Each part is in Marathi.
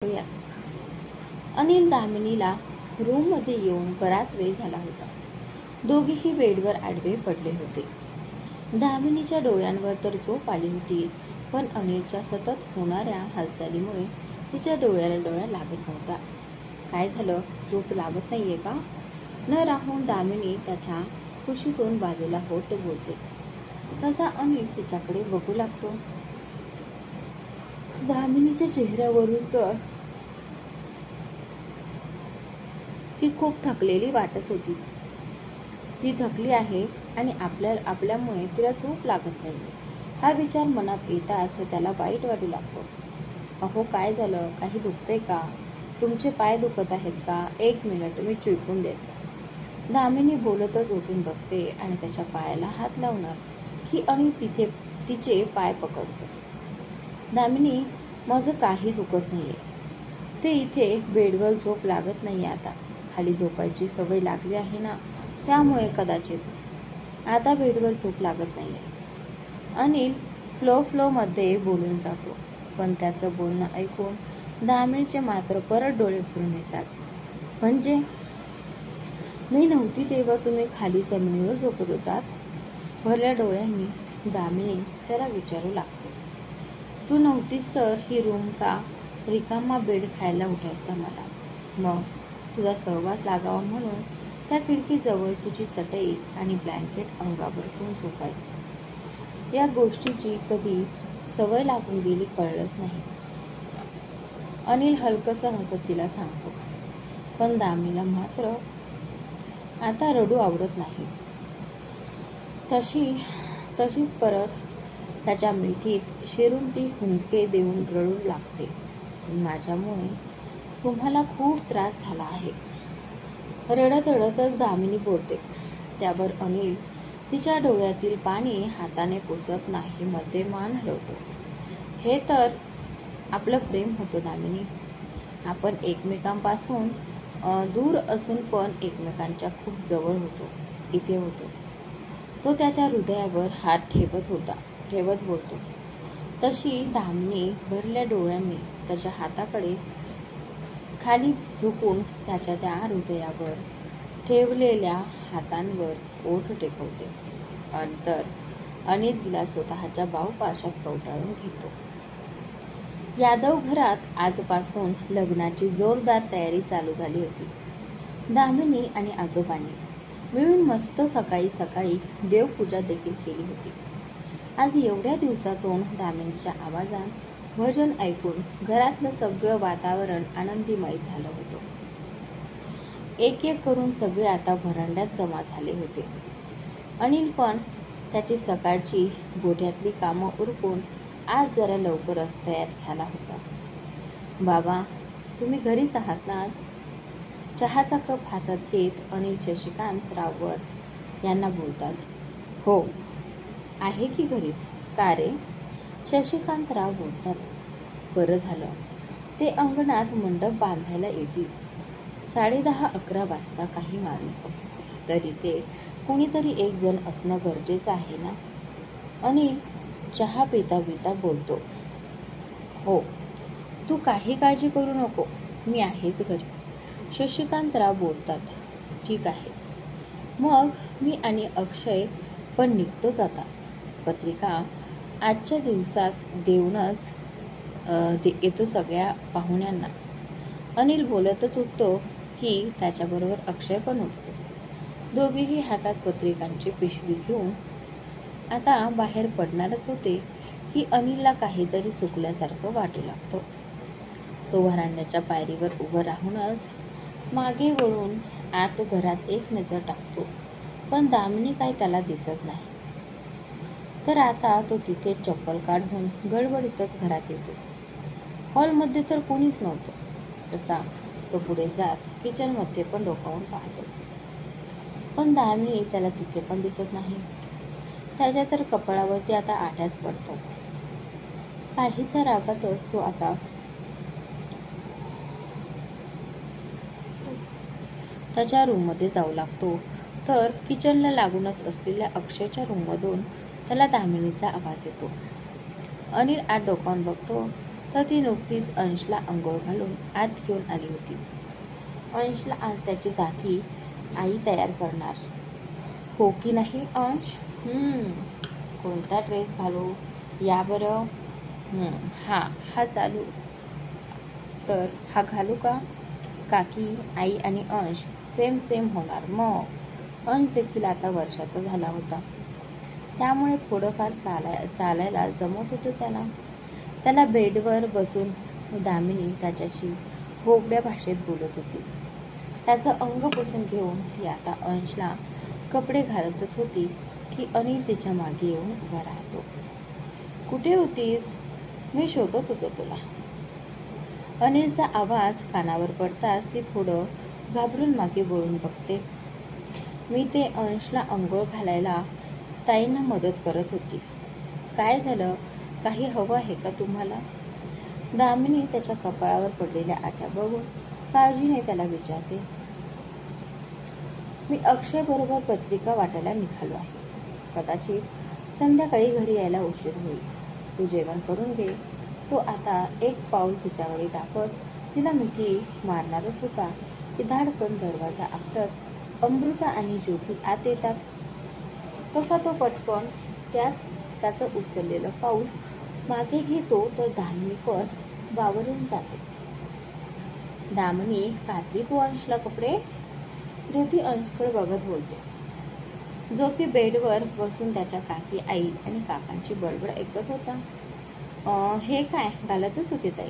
अनिल दामिनीला रूममध्ये येऊन बराच वेळ झाला होता. दोघेही बेडवर आडवे पडले होते. दामिनीच्या डोळ्यांवर तर झोप आली होती, पण अनिलच्या सतत होणाऱ्या हालचालीमुळे तिच्या डोळ्याला डोळा लागत नव्हता. काय झालं, झोप लागत नाहीये का? न राहून दामिनी त्याच्या कुशीतून बाजूला होत बोलते. तसा अनिल तिच्याकडे बघू लागतो. दामिनीच्या चेहऱ्यावरून तर ती खूप थकलेली वाटत होती. ती थकली आहे आणि आपल्यामुळे तिला झोप लागत नाही हा विचार मनात येताच त्याला वाईट वाटू लागतो. अहो, काय झालं? काही दुखतंय का? तुमचे पाय दुखत आहेत का? 1 मिनिट, मी चिपकून देते. दामिनी बोलतच उठून बसते आणि त्याच्या पायाला हात लावणार की अनिल तिचे पाय पकडतो. दामिनी, माझं काही दुखत नाहीये. ते इथे बेडवर झोप लागत नाहीये आता. खाली झोपायची सवय लागली आहे ना, त्यामुळे कदाचित आता बेडवर झोप लागत नाहीये. अनिल फ्लोमध्ये बोलून जातो, पण त्याचं बोलणं ऐकून दामिनीचे मात्र परत डोळे भरून येतात. म्हणजे मी नव्हती तेव्हा तुम्ही खाली जमिनीवर झोपत होतात? भरल्या डोळ्यांनी दामिनी त्याला विचारू लागते. तू नव्हतीस तर ही रूम का रिकामा बेड खायला उठायचा मला. मग तुझा सहवास लागावा म्हणून त्या खिडकीजवळ तुझी चटई आणि ब्लँकेट अंगावर घेऊन झोपायचं. या गोष्टीची कधी सवय लागून गेली कळलंच नाही. अनिल हलकंसं हसत तिला सांगतो. पण दामिनीला मात्र आता रडू आवरत नाही. तशीच परत त्याच्या मिठीत शिरून ती हुंदके देऊन रडू लागते. माझ्यामुळे तुम्हाला खूप त्रास झाला आहे. रडत रडतच दामिनी बोलते. त्यावर अनिल तिच्या डोळ्यातील पाणी हाताने पुसत नाही मध्ये मान हलवतो. हे तर आपलं प्रेम होतं दामिनी. आपण एकमेकांपासून दूर असून पण एकमेकांच्या खूप जवळ होतो. इथे होतो. तो त्याच्या हृदयावर हात ठेवत बोलतो. तशी दामिनी भरल्या डोळ्यांनी त्याच्या हाताकडे खाली झुकून त्याच्या त्या हृदयावर ठेवलेल्या हातांवर ओठ टेकवते. नंतर अनिल तिला स्वतःच्या बाहुपाशात कवटाळून घेतो. यादव घरात आजपासून लग्नाची जोरदार तयारी चालू झाली होती. दामिनी आणि आजोबांनी मिळून मस्त सकाळी सकाळी देवपूजा देखील केली होती. आज एवढ्या दिवसातून दामिनीच्या आवाजात भजन ऐकून घरातलं सगळं वातावरण आनंदीमय झालं होतं. एक एक करून सगळे आता व्हरांड्यात जमा झाले होते. अनिल पण त्याची सकाळची गोठ्यातली कामं उरकून आज जरा लवकरच तयार झाला होता. बाबा, तुम्ही घरीच आहात ना आज? चहाचा कप हातात घेत अनिल शशिकांतराव यांना बोलतात. हो, आहे की घरीच. का रे? शशिकांतराव बोलतात. बरं झालं. ते अंगणात मंडप बांधायला येतील. 10:30-11 वाजता काही माणसं. तर इथे कुणीतरी एक जण असणं गरजेचं आहे ना? अनिल चहा पिता पिता बोलतो. हो, तू काही काळजी करू नको. मी आहेच घरी. शशिकांतराव बोलतात. ठीक आहे. मग मी आणि अक्षय पण निघतोच आता. पत्रिका आजच्या दिवसात देऊनच येतो सगळ्या पाहुण्यांना. अनिल बोलतच उठतो की त्याच्याबरोबर अक्षय पण उठतो. दोघेही हातात पत्रिकांची पिशवी घेऊन आता बाहेर पडणारच होते की अनिलला काहीतरी चुकल्यासारखं वाटू लागतं. तो व्हरांड्याच्या पायरीवर उभं राहूनच मागे वळून आत घरात एक नजर टाकतो, पण दामिनी काय त्याला दिसत नाही. तर आता तो तिथे चप्पल काढून गडबडीतच घरात येतो. हॉलमध्ये तर कोणीच नव्हतं. तसा तो पुढे जात किचनमध्ये पण डोकावून पाहतो, पण दामिनी त्याला तिथे पण दिसत नाही. त्याच्या तर कपाळावरती आता आठ्याच पडतो. काहीसा रागातच तो आता त्याच्या रूममध्ये जाऊ लागतो, तर किचनला लागूनच असलेल्या अक्षयच्या रूममधून त्याला दामिनीचा आवाज येतो. अनिल आत डोकावून बघतो, तर ती नुकतीच अंशला अंघोळ घालून आत घेऊन आली होती. अंशला आज त्याची काकी आई तयार करणार. हो की नाही अंश? कोणता ड्रेस घालू? या बरं. हा चालू. तर हा घालू का? काकी, आई आणि अंश सेम होणार. मग अंश देखील आता वर्षाचा झाला होता, त्यामुळे थोडंफार चालायला जमत होतं त्याला. त्याला बेडवर बसून दामिनी त्याच्याशी बोबड्या भाषेत बोलत होती. त्याचं अंग पुसून घेऊन ती आता अंशला कपडे घालतच होती की अनिल तिच्या मागे येऊन उभा राहतो. कुठे होतीस? मी शोधत होतो तुला. अनिलचा आवाज कानावर पडताच ती थोडं घाबरून मागे वळून बघते. मी ते अंशला अंघोळ घालायला ताईंना मदत करत होती. काय झालं? काही हवं आहे का तुम्हाला? दामिनी त्याच्या कपाळावर पडलेल्या आठ्या बघून काळजीने त्याला विचारते. मी अक्षय बरोबर पत्रिका वाटायला निघालो आहे. कदाचित संध्याकाळी घरी यायला उशीर होईल. तू जेवण करून घे. तो आता एक पाऊल तिच्याकडे टाकत तिला मिठी मारणारच होता की धाडकन दरवाजा आपटत अमृता आणि ज्योती आत येतात. तसा तो पटकन त्याचं उचललेलं पाऊल मागे घेतो तर दामिनी पण बावरून जाते. दामिनी, घातली तू अंशला कपडे? ज्योती अंशकडे बघत बोलते, जो की बेडवर बसून त्याच्या काकी, आई आणि काकांची बडबड ऐकत होता. हे काय? घालतच होते ताई.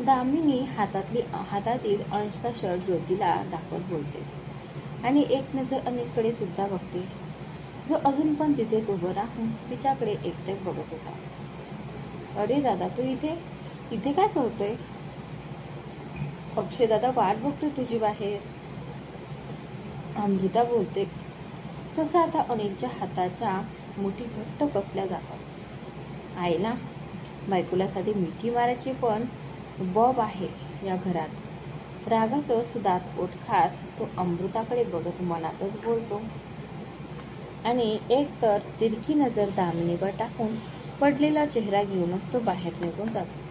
दामिनी हातातील अंशचा शर्ट ज्योतीला दाखवत बोलते आणि एक नजर अनिलकडे सुद्धा बघते, जो अजून पण तिथेच उभं राहून तिच्याकडे एकटक बघत होता. अरे दादा, तू इथे काय करतोय? अक्षय दादा वाट बघतोय तुझी बाहेर, अमृता बोलते. तसं आता अनिलच्या हाताच्या मुठी घट्ट कसल्या जातात. आईला बायकोला साधी मिठी मारायची पण बॉब आहे या घरात. रागातच दात ओठ खात तो अमृताकडे बघत मनातच बोलतो आणि एक तर तिरकी नजर दामिनीवर टाकून पडलेला चेहरा घेऊनच तो बाहेर निघून जातो.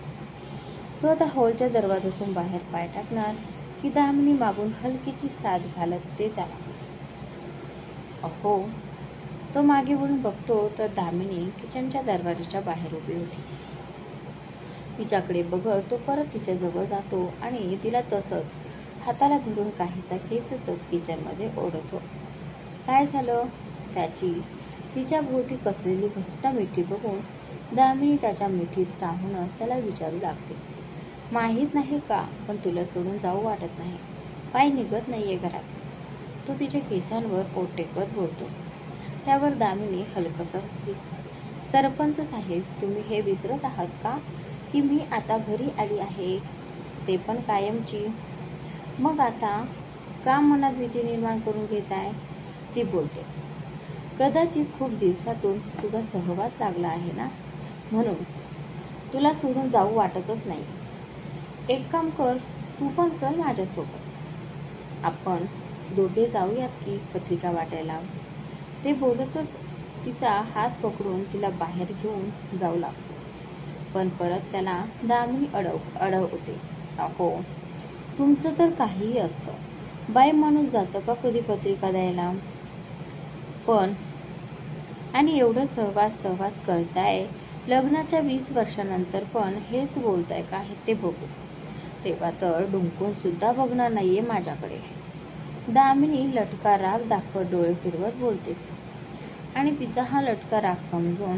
तो आता हॉलच्या दरवाजातून बाहेर पाय टाकणार की दामिनी मागून हलकीची साथ घालत ते त्याला. अहो, तो मागे वळून बघतो तर दामिनी किचनच्या दरवाजाच्या बाहेर उभी होती. तिच्याकडे बघत तो परत तिच्या जवळ जातो आणि तिला तसंच हाताला धरून काहीसा खेचतच किचनमध्ये ओढतो. काय झालं? त्याची तिच्या भोवती कसलेली घट्ट मिठी बघून दामिनी त्याच्या मिठीत राहूनच त्याला विचारू लागते. माहीत नाही का, पण तुला सोडून जाऊ वाटत नाही. पाय निघत नाहीये घरात. तो तिच्या केसांवर ओठ टेकत बोलतो. त्यावर दामिनी हलकसं हसली. सरपंच साहेब, तुम्ही हे विसरत आहात का की मी आता घरी आली आहे, ते पण कायमची? मग आता का मनात भीती निर्माण करून घेताय? ती बोलते. कदाचित खूप दिवसातून तुझा सहवास लागला आहे ना, म्हणून तुला सोडून जाऊ वाटतच नाही. एक काम कर, तू पण चल माझ्यासोबत. आपण दोघे जाऊयात की पत्रिका वाटायला. ते बोलतच तिचा हात पकडून तिला बाहेर घेऊन जाऊ लागतो. पण परत त्याला दामिनी अडवते. अहो, तुमचं तर काहीही असतं. बाई माणूस जातं का कधी पत्रिका द्यायला? पण आणि एवढं सहवास करताय, लग्नाच्या 20 वर्षानंतर पण हेच बोलताय का ते बघू. तेव्हा तर डुंकून सुद्धा बघणार नाहीये माझ्याकडे. दामिनी लटका राग दाखवत डोळे फिरवत बोलते आणि तिचा हा लटका राग समजून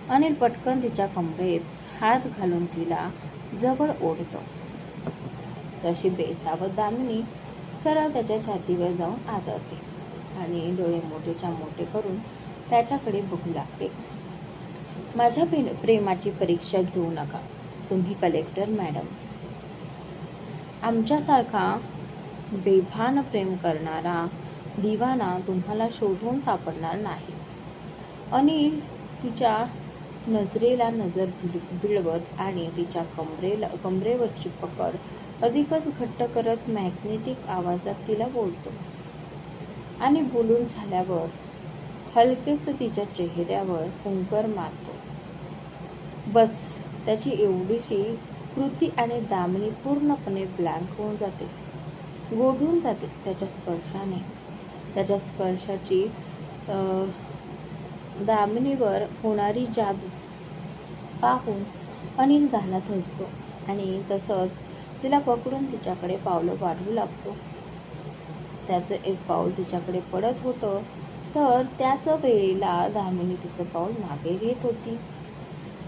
अनिल पटकन तिच्या कमरेत हात घालून तिला जवळ ओढतो. तशी बेसावत दामिनी सरळ त्याच्या छातीवर जाऊन आदळते आणि डोळे मोठेच्या मोठे करून त्याच्याकडे बघू लागते. माझ्या प्रेमाची परीक्षा घेऊ नका तुम्ही कलेक्टर मॅडम. आमच्यासारखा बेभान प्रेम करणारा दिवाना तुम्हाला शोधून सापडणार नाही. अनिल तिच्या नजरेला नजर भिडवत आणि तिच्या कमरेवरची पकड अधिकच घट्ट करत मॅग्नेटिक आवाजात तिला बोलतो आणि बोलून झाल्यावर हलकेच तिच्या चेहऱ्यावर फुंकर मारतो. बस, त्याची एवढीशी कृती आणि दामिनी पूर्णपणे ब्लँक होऊन जाते, गोठून जाते त्याच्या स्पर्शाने. त्याच्या स्पर्शाची दामिनीवर होणारी जादू पाहून अनिल गालात हसतो आणि तसंच तिला पकडून तिच्याकडे पावलं वाढवू लागतो. त्याचं एक पाऊल तिच्याकडे पडत होतं तर त्याच वेळेला दामिनी तिचं पाऊल मागे घेत होती.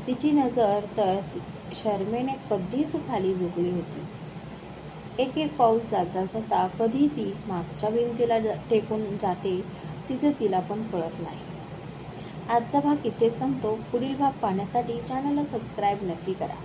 तिची नजर तर शरमेने कधीच खाली झुकली होती. एक एक पाऊल चालता चालता कधी ती मागच्या भिंतीला टेकून जाते तिचं तिला पण कळत नाही. आजचा भाग इथे संपतो. पुढील भाग पाहण्यासाठी चॅनलला सबस्क्राईब नक्की करा.